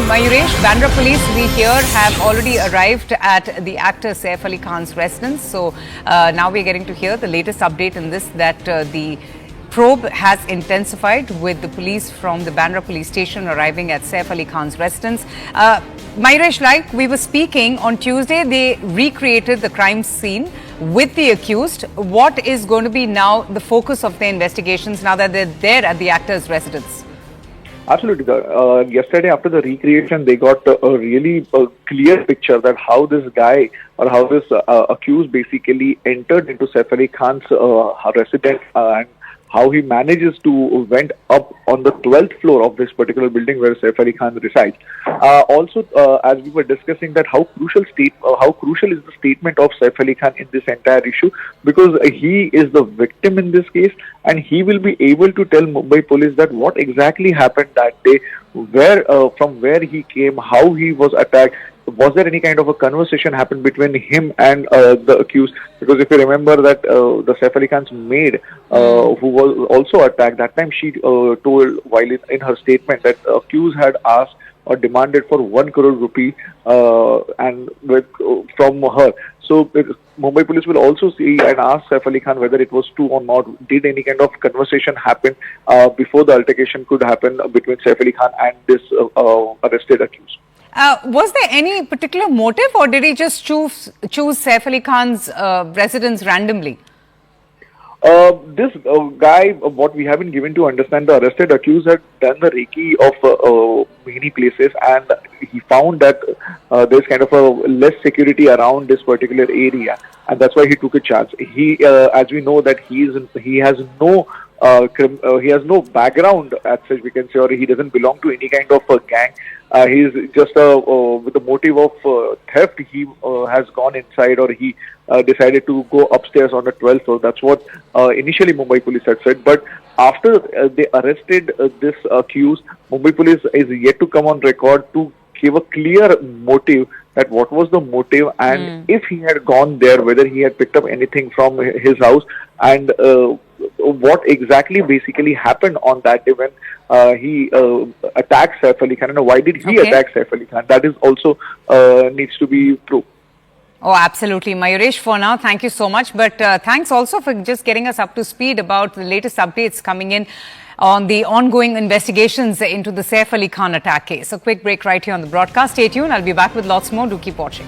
Mayuresh, Bandra police, we hear, have already arrived at the actor Saif Ali Khan's residence. So now we're getting to hear the latest update in this, that the probe has intensified with the police from the Bandra police station arriving at Saif Ali Khan's residence. Mayuresh, like we were speaking on Tuesday, they recreated the crime scene with the accused. What is going to be now the focus of their investigations now that they're there at the actor's residence? Absolutely. Yesterday, after the recreation, they got a really clear picture that how this guy or how this accused basically entered into Saif Ali Khan's residence and how he manages to went up on the 12th floor of this particular building where Saif Ali Khan resides. Also, as we were discussing, that how crucial is the statement of Saif Ali Khan in this entire issue, because he is the victim in this case, and he will be able to tell Mumbai police that what exactly happened that day, where from where he came, how he was attacked. Was there any kind of a conversation happened between him and the accused? Because if you remember that the Saif Ali Khan's maid, who was also attacked, that time she told while in her statement that the accused had asked or demanded for 1 crore rupee from her. So Mumbai police will also see and ask Saif Ali Khan whether it was true or not. Did any kind of conversation happen before the altercation could happen between Saif Ali Khan and this arrested accused? Was there any particular motive, or did he just choose Saif Ali Khan's residence randomly? This guy, what we have been given to understand, the arrested accused had done the recce of many places, and he found that there's kind of a less security around this particular area, and that's why he took a chance. He, as we know, that he has no background as such, we can say, or he doesn't belong to any kind of a gang. He's just with the motive of theft. He has gone inside, or he decided to go upstairs on the 12th floor. That's what initially Mumbai police had said. But after they arrested this accused, Mumbai police is yet to come on record to give a clear motive, that what was the motive, and if he had gone there, whether he had picked up anything from his house, and what exactly basically happened on that day when he attacked Saif Ali Khan, and why did he attack Saif Ali Khan? That is also needs to be proved. Oh, absolutely. Mayuresh, for now, thank you so much. But thanks also for just getting us up to speed about the latest updates coming in on the ongoing investigations into the Saif Ali Khan attack case. A quick break right here on the broadcast. Stay tuned. I'll be back with lots more. Do keep watching.